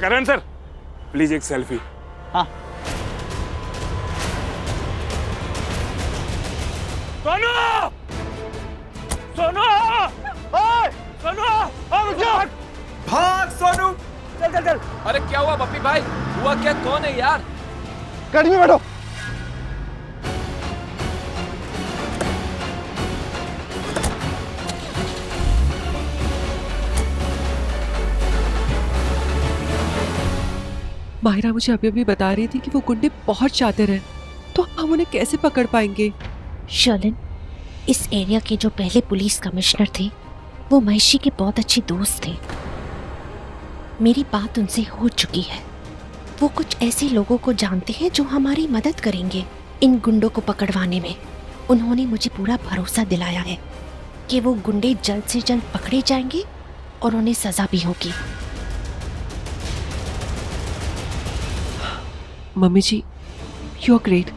Karan sir please एक selfie. हाँ। सोनू सोनू ओए! सोनू रुक जा! भाग सोनू। चल चल चल। अरे क्या हुआ पप्पी भाई? हुआ क्या? कौन है यार? गाड़ी में बैठो। माहिरा मुझे अभी अभी बता रही थी कि वो गुंडे बहुत चाहते रहे, तो हम उन्हें कैसे पकड़ पाएंगे? शर्लिन, इस एरिया के जो पहले पुलिस कमिश्नर थे वो महेशी के बहुत अच्छे दोस्त थे। मेरी बात उनसे हो चुकी है। वो कुछ ऐसे लोगों को जानते हैं जो हमारी मदद करेंगे इन गुंडों को पकड़वाने में। उन्होंने मुझे पूरा भरोसा दिलाया है कि वो गुंडे जल्द से जल्द पकड़े जाएंगे और उन्हें सजा भी होगी। Mummy ji, you are great.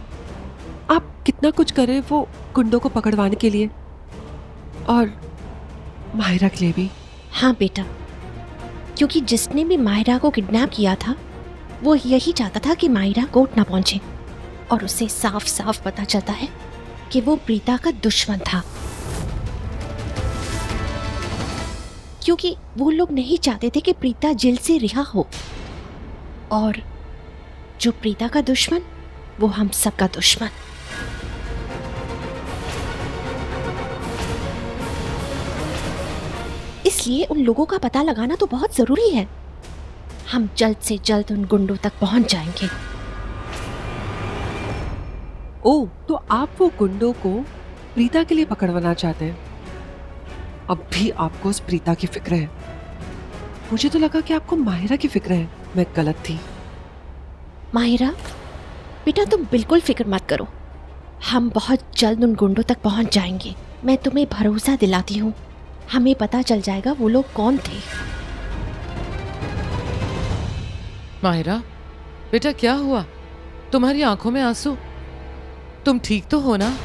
आप कितना कुछ कर रहे हैं वो गुंडों को पकड़वाने के लिए, और माहिरा के लिए भी। हाँ बेटा, क्योंकि जिसने भी माहिरा को किडनैप किया था वो यही चाहता था कि माहिरा कोर्ट ना पहुंचे, और उसे साफ साफ पता चलता है कि वो प्रीता का दुश्मन था, क्योंकि वो लोग नहीं चाहते थे कि प्रीता जेल से रिहा हो। और जो प्रीता का दुश्मन वो हम सबका दुश्मन। इसलिए उन लोगों का पता लगाना तो बहुत जरूरी है। हम जल्द से जल्द उन गुंडों तक पहुंच जाएंगे। ओह, तो आप वो गुंडों को प्रीता के लिए पकड़वाना चाहते हैं? अब भी आपको उस प्रीता की फिक्र है। मुझे तो लगा कि आपको माहिरा की फिक्र है। मैं गलत थी। माहिरा, बेटा तुम बिल्कुल फिक्र मत करो। हम बहुत जल्द उन गुंडों तक पहुंच जाएंगे। मैं तुम्हें भरोसा दिलाती हूँ, हमें पता चल जाएगा वो लोग कौन थे। माहिरा, बेटा क्या हुआ? तुम्हारी आंखों में आंसू। तुम ठीक तो हो ना?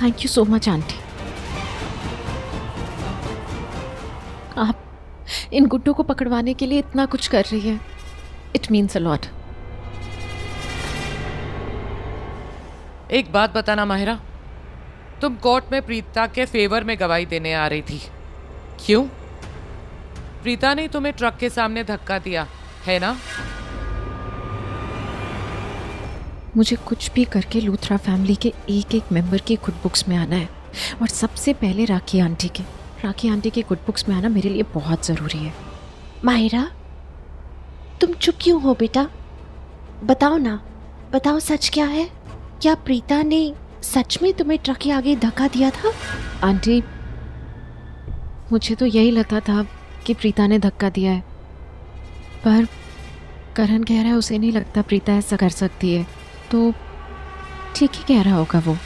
Thank you so much aunty. आप इन गुड्डों को पकड़वाने के लिए इतना कुछ कर रही है। It means a lot. एक बात बताना माहिरा, तुम कोर्ट में प्रीता के फेवर में गवाही देने आ रही थी, क्यों? प्रीता ने तुम्हें ट्रक के सामने धक्का दिया है ना? मुझे कुछ भी करके लूथरा फैमिली के एक एक मेंबर की गुड बुक्स में आना है, और सबसे पहले राखी आंटी के गुड बुक्स में आना मेरे लिए बहुत ज़रूरी है। माहिरा, तुम चुप क्यों हो बेटा? बताओ ना, बताओ सच क्या है? क्या प्रीता ने सच में तुम्हें ट्रक के आगे धक्का दिया था? आंटी, मुझे तो यही लगता था कि प्रीता ने धक्का दिया है, पर करण कह रहा है उसे नहीं लगता प्रीता ऐसा कर सकती है, तो ठीक ही कह रहा होगा वो।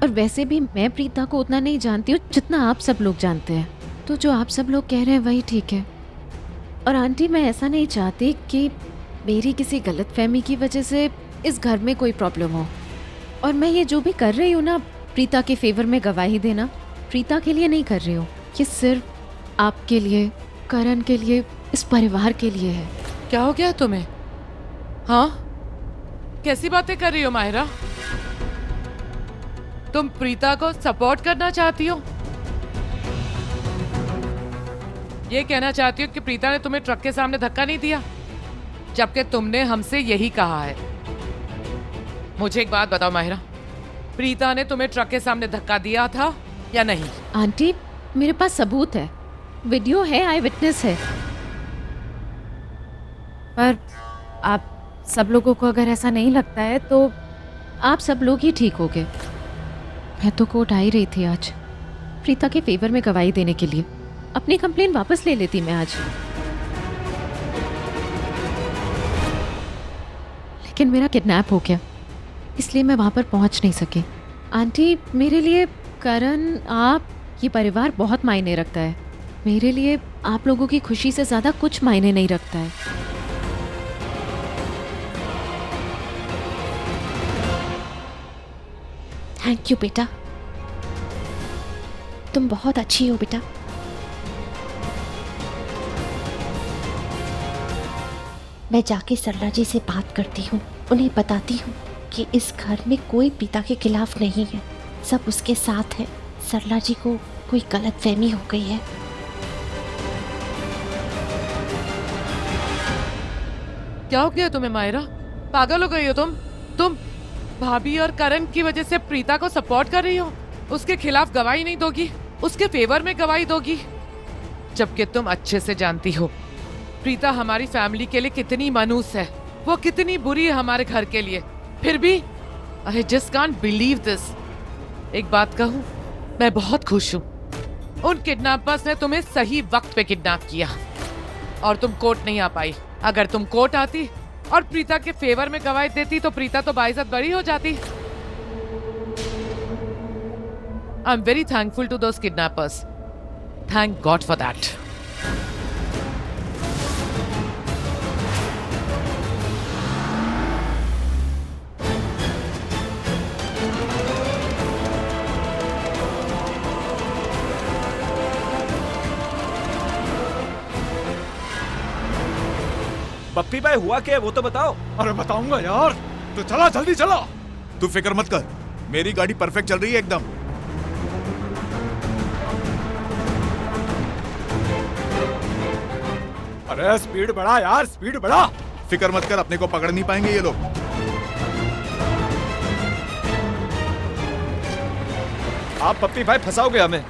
और वैसे भी मैं प्रीता को उतना नहीं जानती हूँ जितना आप सब लोग जानते हैं, तो जो आप सब लोग कह रहे हैं वही ठीक है। और आंटी, मैं ऐसा नहीं चाहती कि मेरी किसी गलतफहमी की वजह से इस घर में कोई प्रॉब्लम हो। और मैं ये जो भी कर रही हूँ ना, प्रीता के फेवर में गवाही देना, प्रीता के लिए नहीं कर रही हूँ। ये सिर्फ आपके लिए, करण के लिए, इस परिवार के लिए है। क्या हो गया तुम्हें? हाँ, कैसी बातें कर रही हो माहिरा? तुम प्रीता को सपोर्ट करना चाहती हो? ये कहना चाहती हो कि प्रीता ने तुम्हें ट्रक के सामने धक्का नहीं दिया, जबकि तुमने हमसे यही कहा है। मुझे एक बात बताओ माहिरा, प्रीता ने तुम्हें ट्रक के सामने धक्का दिया था या नहीं? आंटी, मेरे पास सबूत है, वीडियो है, आई विटनेस है। पर आप सब लोगों को अगर ऐसा नहीं लगता है तो आप सब लोग ही ठीक हो गए। मैं तो कोर्ट आ ही रही थी आज प्रीता के फेवर में गवाही देने के लिए। अपनी कंप्लेन वापस ले लेती मैं आज, लेकिन मेरा किडनैप हो गया, इसलिए मैं वहाँ पर पहुँच नहीं सकी। आंटी, मेरे लिए करण, आप, ये परिवार बहुत मायने रखता है। मेरे लिए आप लोगों की खुशी से ज्यादा कुछ मायने नहीं रखता है। थैंक यू बेटा, तुम बहुत अच्छी हो बेटा। मैं जाके सरला जी से बात करती हूँ, उन्हें बताती हूँ कि इस घर में कोई पिता के खिलाफ नहीं है, सब उसके साथ है। सरला जी को कोई गलतफहमी हो गई है। क्या हो गया तुम्हें मायरा? पागल हो गई हो तुम भाभी और करण की वजह से प्रीता को सपोर्ट कर रही हो? उसके खिलाफ गवाही नहीं दोगी, उसके फेवर में गवाही दोगी, जबकि तुम अच्छे से जानती हो प्रीता हमारी फैमिली के लिए कितनी मनूस है, वो कितनी बुरी है हमारे घर के लिए। फिर भी I just can't believe this. एक बात कहूँ, मैं बहुत खुश हूँ। उन किडनैपर्स ने तुम्हें सही वक्त पे किडनैप किया और तुम कोर्ट नहीं आ पाई। अगर तुम कोर्ट आती और प्रीता के फेवर में गवाही देती तो प्रीता तो बाइज्जत बरी हो जाती। I am very thankful to those kidnappers. Thank God for that. Pappi भाई हुआ क्या है वो तो बताओ। अरे बताऊंगा यार, तो चला जल्दी चला। तू फिक्र मत कर, मेरी गाड़ी परफेक्ट चल रही है एकदम। अरे स्पीड बढ़ा यार, स्पीड बढ़ा। फिक्र मत कर, अपने को पकड़ नहीं पाएंगे ये लोग। आप पप्पी भाई फंसाओगे हमें।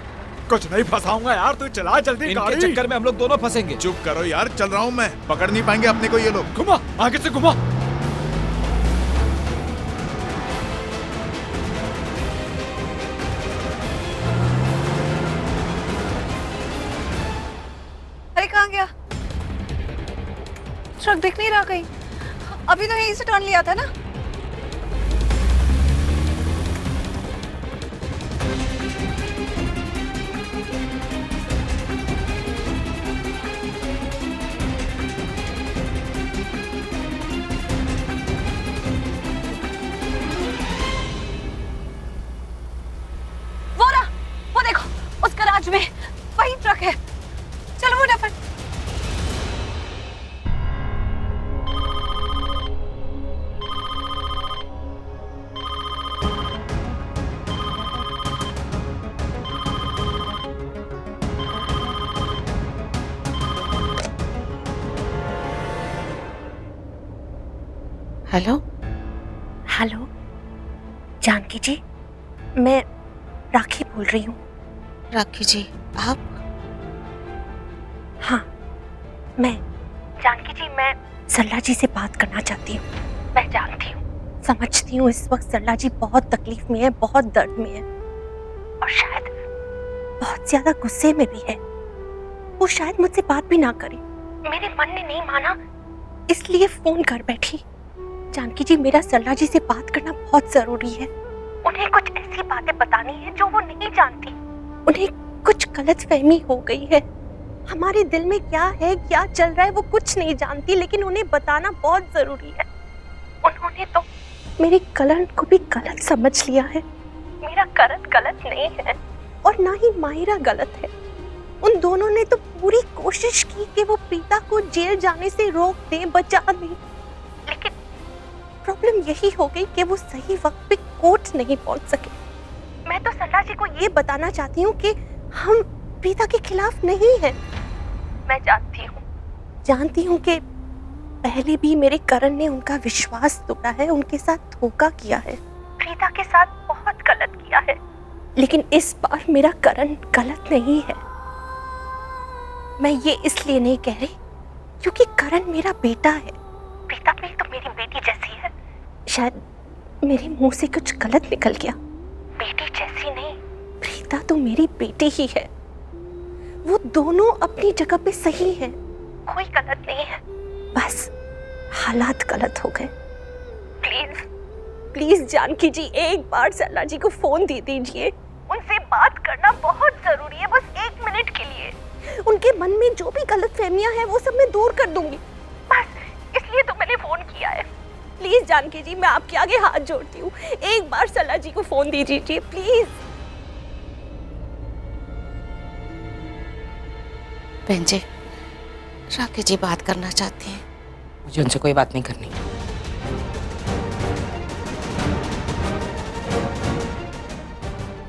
कुछ नहीं फंसाऊंगा यार, तू चला जल्दी इनके गाड़ी। चक्कर में हम लोग दोनों फंसेंगे। चुप करो यार, चल रहा हूँ मैं। पकड़ नहीं पाएंगे अपने को ये लोग। घुमा, आगे से घुमा। अरे कहाँ गया? ट्रक दिख नहीं रहा कहीं। अभी तो यहीं से टर्न लिया था ना। वो देखो, उस गराज में वही ट्रक है। चलो वो फटाफट। हेलो हेलो जानकी जी, मैं राखी बोल रही हूँ। राखी जी, आप? हाँ मैं जानकी जी, मैं सरला जी से बात करना चाहती हूँ। मैं जानती हूँ, समझती हूँ इस वक्त सरला जी बहुत तकलीफ में है, बहुत दर्द में है और शायद बहुत ज्यादा गुस्से में भी है। वो शायद मुझसे बात भी ना करे। मेरे मन ने नहीं माना इसलिए फोन कर बैठी। जानकी जी, मेरा सरला जी से बात करना बहुत जरूरी है। उन्हें कुछ ऐसी बातें बतानी है जो वो नहीं जानती। उन्हें कुछ गलतफहमी हो गई है। हमारे दिल में क्या है, क्या चल रहा है, वो कुछ नहीं जानती, लेकिन उन्हें बताना बहुत जरूरी है। उन्होंने तो मेरे करण को भी गलत समझ लिया है। मेरा करण गलत नहीं है और ना ही माहिरा गलत है। उन दोनों ने तो पूरी कोशिश की कि वो प्रीता को जेल जाने से रोक दें, बचा दें, लेकिन प्रॉब्लम यही हो गई कि वो सही वक्त पे कोर्ट नहीं पहुंच सके। मैं तो सरला जी को ये बताना चाहती हूँ कि हम प्रीता के खिलाफ नहीं हैं। मैं जानती हूँ कि पहले भी मेरे करण ने उनका विश्वास तोड़ा है, उनके साथ धोखा किया है, प्रीता के साथ बहुत गलत किया है, लेकिन इस बार मेरा करण गलत नहीं है। मैं ये इसलिए नहीं कह रही क्योंकि करण मेरा बेटा है। प्रीता भी तो मेरी बेटी जैसी है। शायद मेरे मुंह से कुछ गलत निकल गया। बेटी जैसी नहीं, प्रीता तो मेरी बेटी ही है। वो दोनों अपनी जगह पे सही हैं, कोई गलत नहीं है, बस हालात गलत हो गए। प्लीज जानकी जी, एक बार सरला जी को फोन दे दीजिए। उनसे बात करना बहुत जरूरी है, बस 1 मिनट के लिए। मन में जो भी गलतफहमियां हैं वो सब मैं दूर कर दूंगी। बस इसलिए तो मैंने फोन किया है। प्लीज जानकी जी, मैं आपके आगे हाथ जोड़ती हूँ, एक बार सरला जी को फोन दीजिए प्लीज। बहन जी, राकेश जी बात करना चाहते हैं। मुझे उनसे कोई बात नहीं करनी।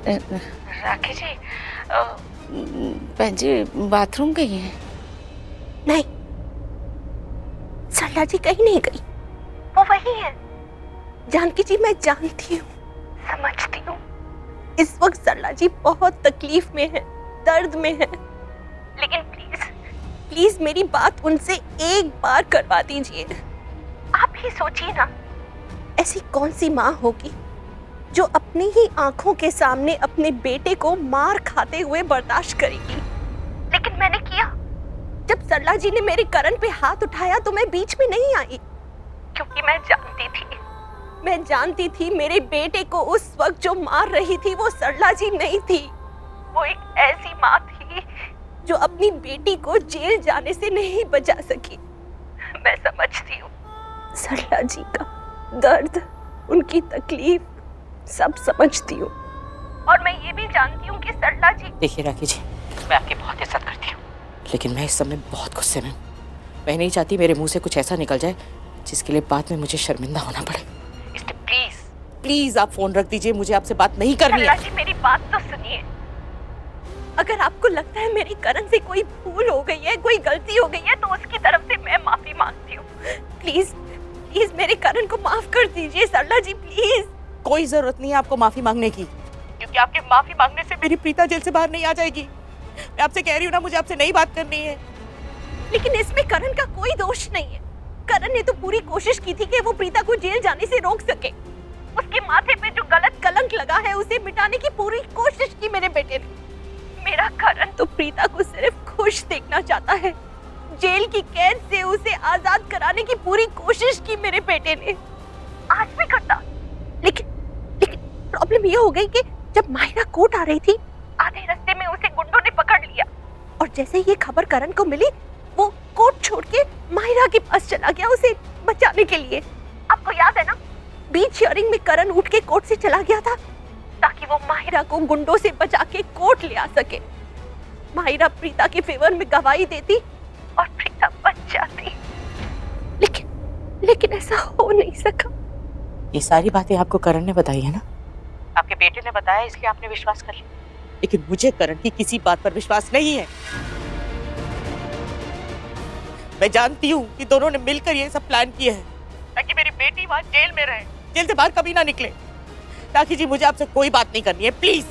राकेश जी, बहन जी बाथरूम गई हैं? नहीं, सरला जी कहीं नहीं गई, वो वही है। जानकी जी, मैं जानती हूँ, समझती हूँ, इस वक्त सरला जी बहुत तकलीफ में है, दर्द में है, लेकिन प्लीज प्लीज मेरी बात उनसे एक बार करवा दीजिए। आप ही सोचिए ना, ऐसी कौन सी माँ होगी जो अपनी ही आंखों के सामने अपने बेटे को मार खाते हुए बर्दाश्त करेगी। लेकिन मैंने किया। जब सरला जी ने मेरे करण पे हाथ उठाया तो मैं बीच में नहीं आई, क्योंकि मैं जानती थी मेरे बेटे को उस वक्त जो मार रही थी वो सरला जी नहीं थी, वो एक ऐसी माँ थी जो अपनी बेटी को जेल जाने से नहीं बचा सकी। मैं समझती हूँ सरला जी का दर्द, उनकी तकलीफ सब समझती हूँ, और मैं ये भी जानती हूँ कि सरला जी। देखिए राकेश जी, मैं आपकी बहुत इज्जत करती हूँ, लेकिन मैं इस समय बहुत गुस्से में हूँ। मैं नहीं चाहती मेरे मुंह से कुछ ऐसा निकल जाए जिसके लिए बाद में मुझे शर्मिंदा होना पड़े। इसलिए प्लीज प्लीज आप फोन रख दीजिए, मुझे आपसे बात नहीं करनी है। सरला जी, मेरी बात तो सुनिए। अगर आपको लगता है मेरी करण से कोई भूल हो गई है, कोई गलती हो गई है, तो उसकी तरफ से मैं माफी मांगती हूँ। प्लीज प्लीज मेरे करण को माफ कर दीजिए सरला जी, प्लीज। कोई जरूरत नहीं है आपको माफी मांगने की, क्योंकि आपके माफी मांगने से मेरी प्रीता जेल से बाहर नहीं आ जाएगी। मैं आपसे कह रही हूँ ना, मुझे आपसे नहीं बात करनी है। लेकिन इसमें करण का कोई दोष नहीं है। करण ने तो पूरी कोशिश की थी कि वो प्रीता को जेल जाने से रोक सके। उसके माथे पे जो गलत कलंक लगा है उसे मिटाने की पूरी कोशिश की मेरे बेटे ने। मेरा करण तो प्रीता को सिर्फ खुश देखना चाहता है। जेल की कैद से उसे आजाद कराने की पूरी कोशिश की मेरे बेटे ने, आज भी करता। लेकिन प्रॉब्लम ये हो गई कि जब माहिरा कोर्ट आ रही थी, आधे रास्ते में उसे गुंडों ने पकड़ लिया, और जैसे ये खबर करण को मिली, वो कोर्ट छोड़ के माहिरा के पास चला गया उसे बचाने के लिए। आपको याद है ना, बीच हियरिंग में करण उठ के कोर्ट से चला गया था ताकि वो माहिरा को गुंडों से बचा के कोर्ट ले आ सके। माहिरा प्रीता के फेवर में गवाही देती और प्रीता बच जाती, लेकिन ऐसा हो नहीं सका। ये सारी बातें आपको करण ने बताई है ना? आपके बेटे ने बताया, इसलिए आपने विश्वास कर लिया। लेकिन मुझे करण की किसी बात पर विश्वास नहीं है। मैं जानती हूँ कि दोनों ने मिलकर ये सब प्लान किया है ताकि मेरी बेटी वहां जेल में रहे, जेल से बाहर कभी ना निकले। राखी जी, मुझे आपसे कोई बात नहीं करनी है, प्लीज।